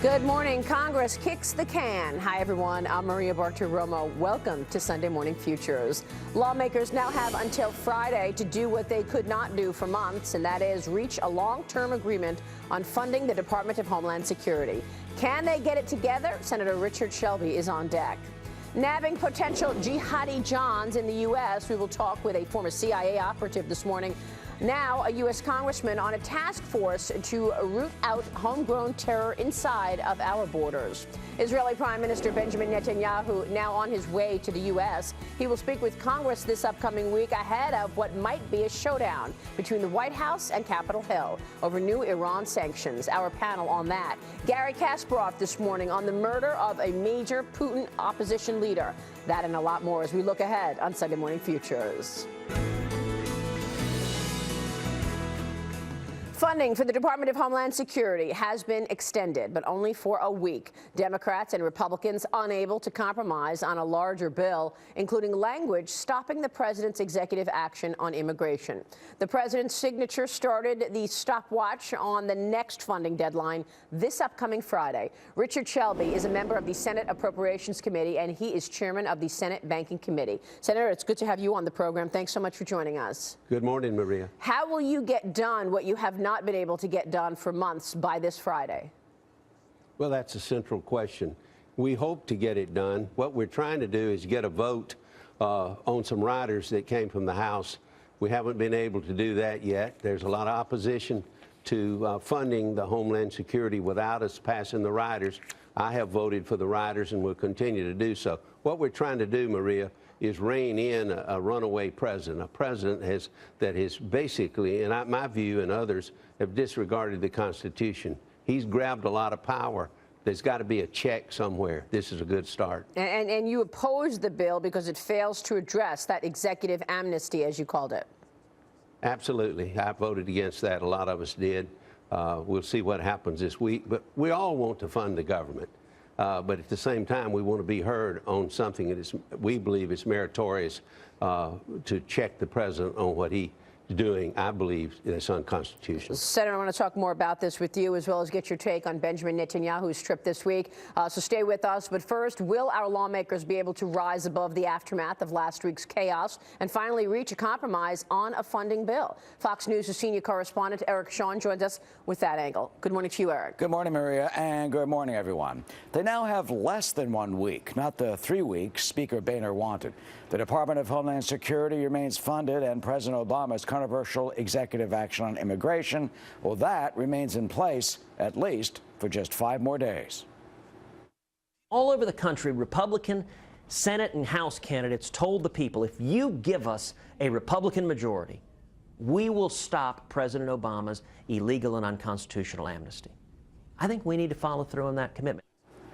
Good morning. Congress kicks the can. Hi, everyone. I'm Maria Bartiromo. Welcome to Sunday Morning Futures. Lawmakers now have until Friday to do what they could not do for months, and that is reach a long-term agreement on funding the Department of Homeland Security. Can they get it together? Senator Richard Shelby is on deck. Nabbing potential jihadi Johns in the U.S. We will talk with a former CIA operative this morning. Now, a U.S. congressman on a task force to root out homegrown terror inside of our borders. Israeli Prime Minister Benjamin Netanyahu now on his way to the U.S. He will speak with Congress this upcoming week ahead of what might be a showdown between the White House and Capitol Hill over new Iran sanctions. Our panel on that. Gary Kasparov this morning on the murder of a major Putin opposition leader. That and a lot more as we look ahead on Sunday Morning Futures. Funding for the Department of Homeland Security has been extended, but only for a week. Democrats and Republicans unable to compromise on a larger bill, including language stopping the president's executive action on immigration. The president's signature started the stopwatch on the next funding deadline this upcoming Friday. Richard Shelby is a member of the Senate Appropriations Committee, and he is chairman of the Senate Banking Committee. Senator, it's good to have you on the program. Thanks so much for joining us. Good morning, Maria. How will you get done what you have not been able to get done for months by this Friday? Well, that's a central question. We hope to get it done. What we're trying to do is get a vote on some riders that came from the House. We haven't been able to do that yet. There's a lot of opposition to funding the Homeland Security without us passing the riders. I have voted for the riders and will continue to do so. What we're trying to do, Maria, is rein in a runaway president, a president that has basically, in my view and others, have disregarded the Constitution. He's grabbed a lot of power. There's got to be a check somewhere. This is a good start. And you oppose the bill because it fails to address that executive amnesty, as you called it. Absolutely. I voted against that. A lot of us did. We'll see what happens this week. But we all want to fund the government. But at the same time, we want to be heard on something that we believe is meritorious to check the president on what he's doing. I believe it's unconstitutional. Senator, I want to talk more about this with you, as well as get your take on Benjamin Netanyahu's trip this week. So stay with us. But first, will our lawmakers be able to rise above the aftermath of last week's chaos and finally reach a compromise on a funding bill? Fox News' senior correspondent Eric Shawn joins us with that angle. Good morning to you, Eric. Good morning, Maria, and good morning, everyone. They now have less than 1 week, not the 3 weeks Speaker Boehner wanted. The Department of Homeland Security remains funded, and President Obama's controversial executive action on immigration, well, that remains in place at least for just 5 more days. All over the country, Republican Senate and House candidates told the people, if you give us a Republican majority, we will stop President Obama's illegal and unconstitutional amnesty. I think we need to follow through on that commitment.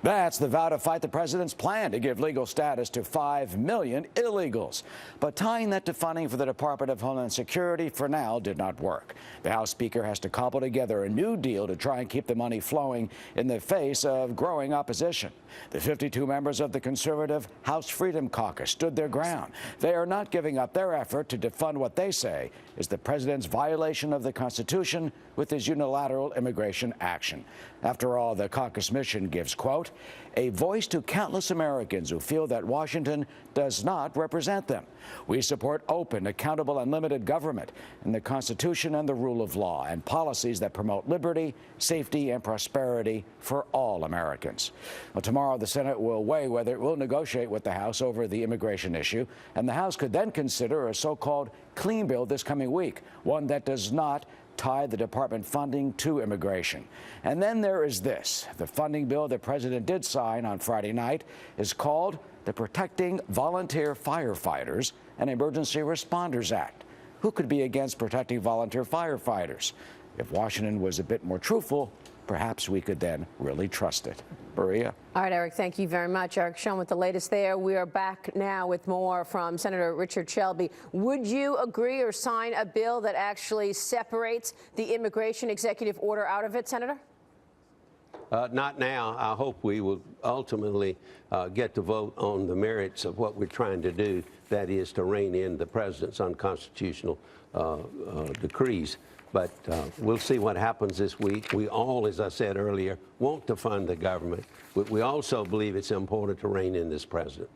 That's the vow to fight the president's plan to give legal status to 5 million illegals. But tying that to funding for the Department of Homeland Security for now did not work. The House Speaker has to cobble together a new deal to try and keep the money flowing in the face of growing opposition. The 52 members of the conservative House Freedom Caucus stood their ground. They are not giving up their effort to defund what they say is the president's violation of the Constitution with his unilateral immigration action. After all, the caucus mission gives, quote, a voice to countless Americans who feel that Washington does not represent them. We support open, accountable, and limited government and the Constitution and the rule of law and policies that promote liberty, safety, and prosperity for all Americans. Well, tomorrow, the Senate will weigh whether it will negotiate with the House over the immigration issue, and the House could then consider a so-called clean bill this coming week, one that does not tie the department funding to immigration. And then there is this. The funding bill the president did sign on Friday night is called the Protecting Volunteer Firefighters and Emergency Responders Act. Who could be against protecting volunteer firefighters? If Washington was a bit more truthful, perhaps we could then really trust it. Maria? All right, Eric, thank you very much. Eric Shawn with the latest there. We are back now with more from Senator Richard Shelby. Would you agree or sign a bill that actually separates the immigration executive order out of it, Senator? Not now. I hope we will ultimately get to vote on the merits of what we're trying to do, that is to rein in the president's unconstitutional decrees. But we'll see what happens this week. We all, as I said earlier, want to fund the government. But we also believe it's important to rein in this president.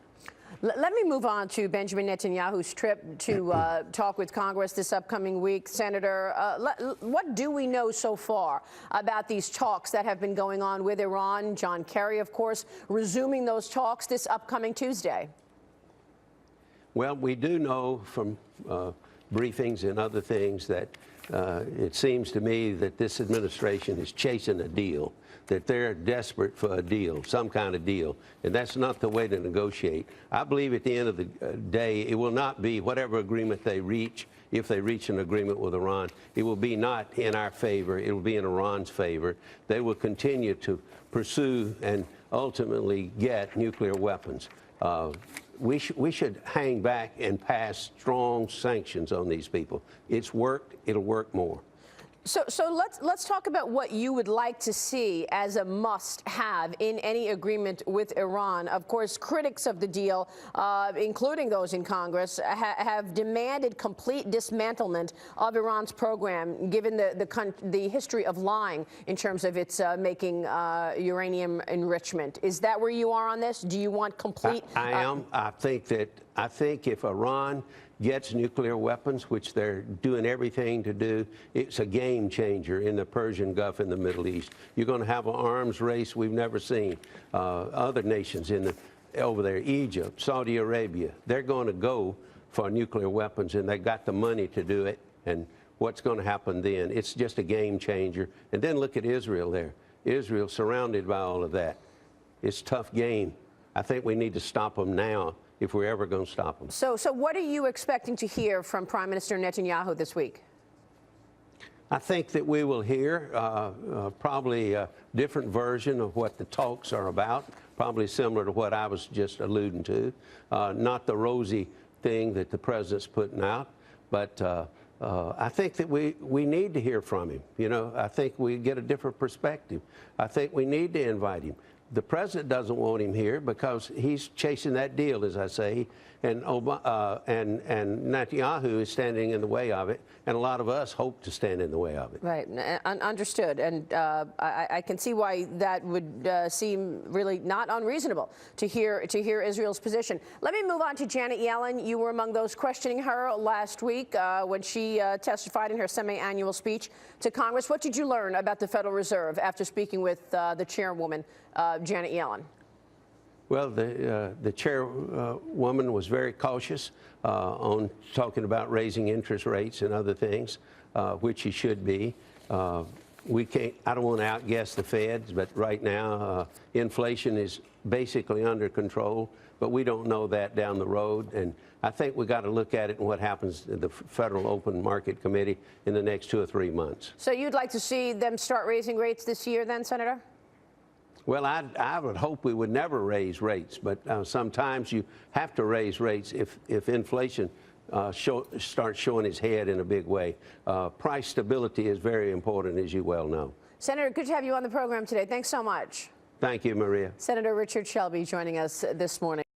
Let me move on to Benjamin Netanyahu's trip to talk with Congress this upcoming week. Senator, what do we know so far about these talks that have been going on with Iran? John Kerry, of course, resuming those talks this upcoming Tuesday. Well, we do know from briefings and other things that it seems to me that this administration is chasing a deal, that they're desperate for a deal, some kind of deal, and that's not the way to negotiate. I believe at the end of the day, it will not be whatever agreement they reach. If they reach an agreement with Iran, it will be not in our favor, it will be in Iran's favor. They will continue to pursue and ultimately get nuclear weapons. We should hang back and pass strong sanctions on these people. It's worked, it'll work more. So let's talk about what you would like to see as a must-have in any agreement with Iran. Of course, critics of the deal, including those in Congress, have demanded complete dismantlement of Iran's program, given the history of lying in terms of its making uranium enrichment. Is that where you are on this? Do you want complete? I am. I think if Iran gets nuclear weapons, which they're doing everything to do, it's a game changer in the Persian Gulf and the Middle East. You're going to have an arms race we've never seen. Other nations over there, Egypt, Saudi Arabia, they're going to go for nuclear weapons, and they got the money to do it. And what's going to happen then? It's just a game changer. And then look at Israel there. Israel surrounded by all of that. It's a tough game. I think we need to stop them now, if we're ever going to stop them. So what are you expecting to hear from Prime Minister Netanyahu this week? I think that we will hear probably a different version of what the talks are about, probably similar to what I was just alluding to. Not the rosy thing that the president's putting out, but I think that we need to hear from him. You know, I think we get a different perspective. I think we need to invite him. The president doesn't want him here because he's chasing that deal, as I say, and Netanyahu is standing in the way of it, and a lot of us hope to stand in the way of it. Right, understood, and I can see why that would seem really not unreasonable to hear Israel's position. Let me move on to Janet Yellen. You were among those questioning her last week when she testified in her semi-annual speech to Congress. What did you learn about the Federal Reserve after speaking with the chairwoman, Janet Yellen? Well, the chairwoman was very cautious on talking about raising interest rates and other things, which he should be. I don't want to outguess the Feds, but right now inflation is basically under control, but we don't know that down the road. And I think we got to look at it and what happens in the Federal Open Market Committee in the next 2 or 3 months. So you'd like to see them start raising rates this year then, Senator? Well, I would hope we would never raise rates, but sometimes you have to raise rates if inflation starts showing its head in a big way. Price stability is very important, as you well know. Senator, good to have you on the program today. Thanks so much. Thank you, Maria. Senator Richard Shelby joining us this morning.